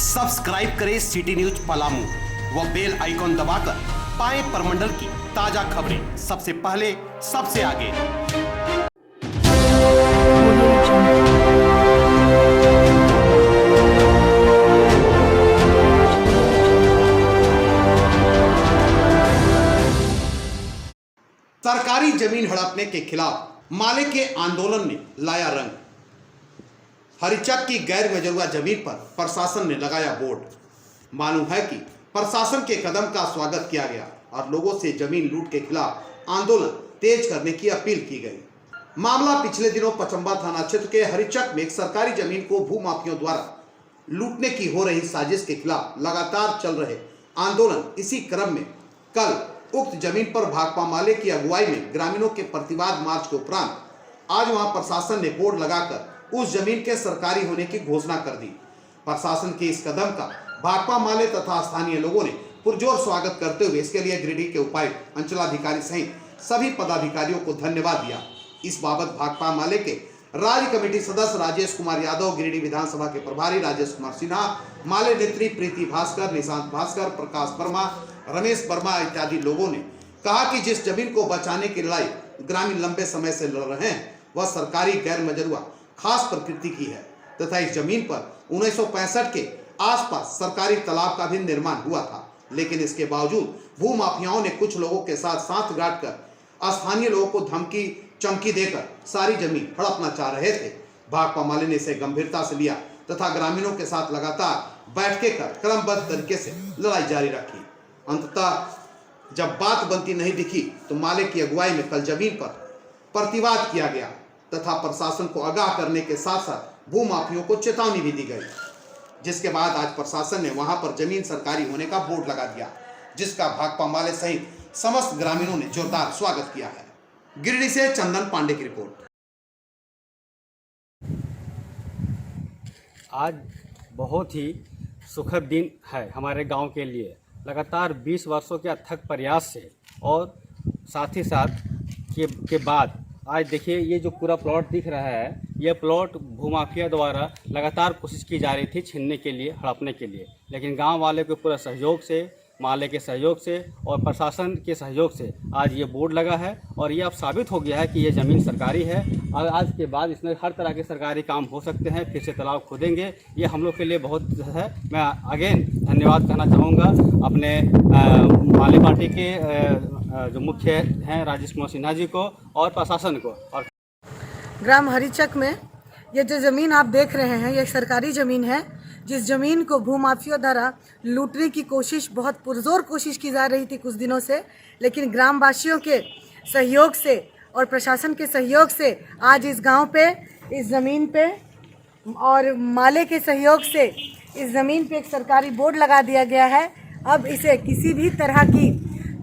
Subscribe करें city news Palamu व bell icon दबाकर पाएं परमंडल की ताजा खबरें सबसे पहले सबसे आगे। सरकारी जमीन हड़पने के खिलाफ माले के आंदोलन ने लाया रंग। हरिचक की गैर मजरूआ जमीन पर प्रशासन ने लगाया बोर्ड। मालूम है कि प्रशासन के कदम का स्वागत किया गया और लोगों से जमीन लूट के खिलाफ आंदोलन तेज करने की अपील की गई। मामला पिछले दिनों पचंबा थाना क्षेत्र के हरिचक में एक सरकारी जमीन को भूमाफियों द्वारा लूटने की हो रही साजिश के खिलाफ लगातार चल रहे आंदोलन। इसी क्रम में कल उक्त जमीन पर भाकपा माले की अगुवाई में ग्रामीणों के प्रतिवाद मार्च के उपरांत आज वहां प्रशासन ने बोर्ड लगाकर उस जमीन के सरकारी होने की घोषणा कर दी। प्रशासन के इस कदम का भाकपा माले तथा स्थानीय लोगों ने पुरजोर स्वागत करते हुए इसके लिए गिरिडीह के उपायुक्त, अंचलाधिकारी सहित सभी पदाधिकारियों को धन्यवाद दिया। इस बाबत भाकपा माले के राज्य कमेटी सदस्य राजेश कुमार यादव, गिरिडीह विधानसभा के प्रभारी राजेश कुमार सिन्हा, माले नेत्री प्रीति भास्कर, निशांत भास्कर, प्रकाश वर्मा, रमेश वर्मा इत्यादि लोगों ने कहा कि जिस जमीन को बचाने की लड़ाई ग्रामीण लंबे समय से लड़ रहे हैं वह सरकारी गैर मजरूआ खास प्रकृति की है तथा इस जमीन पर 1965 के आसपास सरकारी तालाब का भी निर्माण हुआ था, लेकिन इसके बावजूद भूमाफियाओं ने कुछ लोगों के साथ साथ गांठकर स्थानीय लोगों को धमकी चमकी देकर सारी जमीन हड़पना चाह रहे थे। भाकपा माले ने इसे गंभीरता से लिया तथा ग्रामीणों के साथ लगातार बैठकें कर क्रमबद्ध तरीके से लड़ाई जारी रखी। अंततः जब बात बनती नहीं दिखी तो माले की अगुवाई में कल जमीन पर प्रतिवाद किया गया तथा प्रशासन को आगाह करने के साथ साथ भूमाफियों को चेतावनी भी दी गई, जिसके बाद आज प्रशासन ने वहां पर जमीन सरकारी होने का बोर्ड लगा दिया, जिसका भाकपा माले सहित समस्त ग्रामीणों ने जोरदार स्वागत किया है। गिरिडीह से चंदन पांडे की रिपोर्ट। आज बहुत ही सुखद दिन है हमारे गांव के लिए। लगातार 20 वर्षों के अथक प्रयास से और साथ ही साथ के बाद आज देखिए ये जो पूरा प्लॉट दिख रहा है, ये प्लॉट भूमाफिया द्वारा लगातार कोशिश की जा रही थी छीनने के लिए, हड़पने के लिए, लेकिन गांव वाले के पूरा सहयोग से, माले के सहयोग से और प्रशासन के सहयोग से आज ये बोर्ड लगा है और ये अब साबित हो गया है कि ये ज़मीन सरकारी है और आज के बाद इसमें हर तरह के सरकारी काम हो सकते हैं। फिर से तालाब खोदेंगे, ये हम लोग के लिए बहुत है। मैं अगेन धन्यवाद कहना चाहूँगा अपने माले पार्टी के जो मुख्य हैं राजेश कुमार सिन्हा जी को और प्रशासन को। और ग्राम हरिचक में ये जो ज़मीन आप देख रहे हैं ये सरकारी ज़मीन है, जिस ज़मीन को भूमाफियों द्वारा लूटने की कोशिश, बहुत पुरजोर कोशिश की जा रही थी कुछ दिनों से, लेकिन ग्रामवासियों के सहयोग से और प्रशासन के सहयोग से आज इस गांव पे, इस ज़मीन पे और माले के सहयोग से इस ज़मीन पे एक सरकारी बोर्ड लगा दिया गया है। अब इसे किसी भी तरह की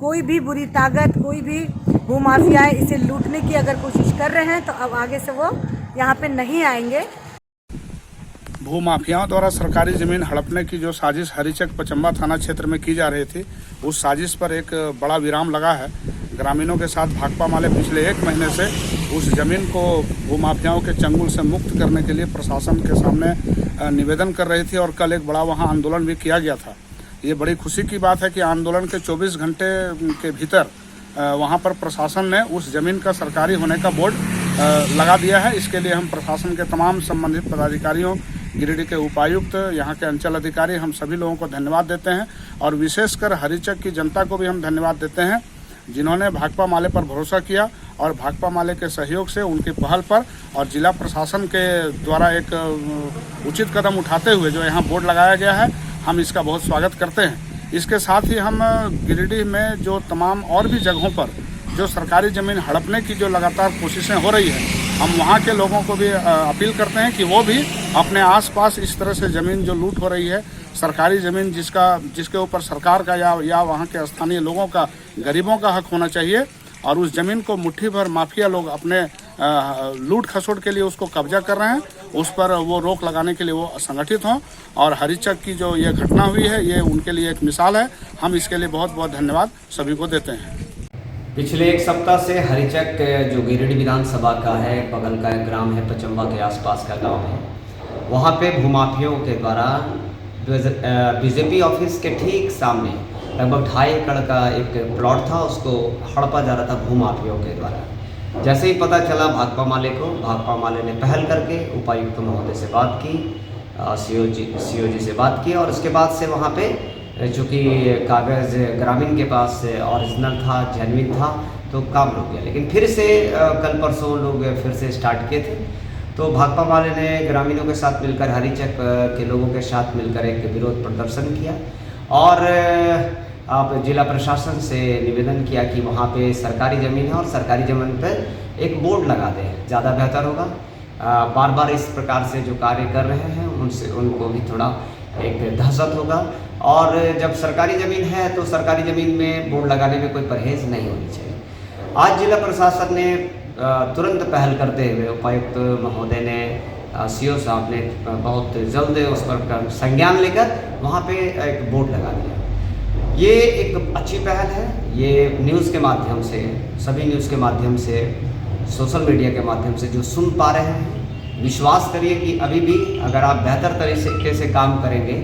कोई भी बुरी ताकत, कोई भी भूमाफियाएँ इसे लूटने की अगर कोशिश कर रहे हैं तो अब आगे से वो यहाँ पे नहीं आएंगे। भूमाफियाओं द्वारा सरकारी ज़मीन हड़पने की जो साजिश हरिचक पचंबा थाना क्षेत्र में की जा रही थी, उस साजिश पर एक बड़ा विराम लगा है। ग्रामीणों के साथ भाकपा माले पिछले 1 महीने से उस ज़मीन को भूमाफियाओं के चंगुल से मुक्त करने के लिए प्रशासन के सामने निवेदन कर रही थी और कल एक बड़ा वहां आंदोलन भी किया गया था। ये बड़ी खुशी की बात है कि आंदोलन के 24 घंटे के भीतर वहाँ पर प्रशासन ने उस ज़मीन का सरकारी होने का बोर्ड लगा दिया है। इसके लिए हम प्रशासन के तमाम संबंधित पदाधिकारियों, गिरिडीह के उपायुक्त, यहाँ के अंचल अधिकारी, हम सभी लोगों को धन्यवाद देते हैं और विशेषकर हरिचक की जनता को भी हम धन्यवाद देते हैं जिन्होंने भाकपा माले पर भरोसा किया और भाकपा माले के सहयोग से, उनकी पहल पर और जिला प्रशासन के द्वारा एक उचित कदम उठाते हुए जो यहाँ बोर्ड लगाया गया है, हम इसका बहुत स्वागत करते हैं। इसके साथ ही हम गिरिडीह में जो तमाम और भी जगहों पर जो सरकारी ज़मीन हड़पने की जो लगातार कोशिशें हो रही है, हम वहाँ के लोगों को भी अपील करते हैं कि वो भी अपने आसपास इस तरह से ज़मीन जो लूट हो रही है, सरकारी ज़मीन जिसके ऊपर सरकार का या वहाँ के स्थानीय लोगों का, गरीबों का हक होना चाहिए और उस ज़मीन को मुट्ठी भर माफिया लोग अपने लूट खसोट के लिए उसको कब्जा कर रहे हैं, उस पर वो रोक लगाने के लिए वो संगठित हों। और हरिचक की जो ये घटना हुई है, ये उनके लिए एक मिसाल है। हम इसके लिए बहुत बहुत धन्यवाद सभी को देते हैं। पिछले 1 सप्ताह से हरिचक जो गिरिडीह विधानसभा का है, बगल का ग्राम है, पचंबा के आसपास का गांव है, वहां पे भूमाफियों के द्वारा बीजेपी ऑफिस के ठीक सामने लगभग 2.5 एकड़ का एक प्लॉट था, उसको हड़पा जा रहा था भूमाफियों के द्वारा। जैसे ही पता चला भाकपा माले ने पहल करके उपायुक्त महोदय से बात की, सीओजी से बात की, और उसके बाद से वहाँ पे चूँकि कागज़ ग्रामीण के पास ओरिजिनल था, जेन्युइन था, तो काम रुक गया। लेकिन फिर से कल परसों लोग फिर से स्टार्ट किए थे, तो भाकपा वाले ने ग्रामीणों के साथ मिलकर, हरिचक के लोगों के साथ मिलकर एक विरोध प्रदर्शन किया और आप जिला प्रशासन से निवेदन किया कि वहाँ पे सरकारी ज़मीन है और सरकारी ज़मीन पर एक बोर्ड लगा दें, ज़्यादा बेहतर होगा। बार बार इस प्रकार से जो कार्य कर रहे हैं उनको भी थोड़ा एक दहशत होगा, और जब सरकारी ज़मीन है तो सरकारी ज़मीन में बोर्ड लगाने में कोई परहेज़ नहीं होनी चाहिए। आज जिला प्रशासन ने तुरंत पहल करते हुए उपायुक्त महोदय ने, सीओ साहब ने बहुत जल्द उस पर संज्ञान लेकर वहाँ पे एक बोर्ड लगा दिया। ये एक अच्छी पहल है। ये न्यूज़ के माध्यम से, सभी न्यूज़ के माध्यम से, सोशल मीडिया के माध्यम से जो सुन पा रहे हैं, विश्वास करिए कि अभी भी अगर आप बेहतर तरीके से काम करेंगे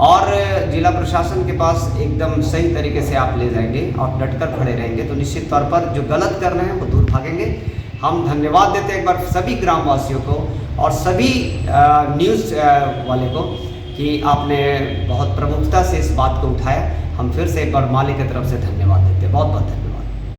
और जिला प्रशासन के पास एकदम सही तरीके से आप ले जाएंगे और डटकर खड़े रहेंगे, तो निश्चित तौर पर जो गलत कर रहे हैं वो दूर भागेंगे। हम धन्यवाद देते हैं एक बार सभी ग्रामवासियों को और सभी न्यूज़ वाले को कि आपने बहुत प्रमुखता से इस बात को उठाया। हम फिर से एक बार माले की तरफ से धन्यवाद देते हैं। बहुत बहुत धन्यवाद।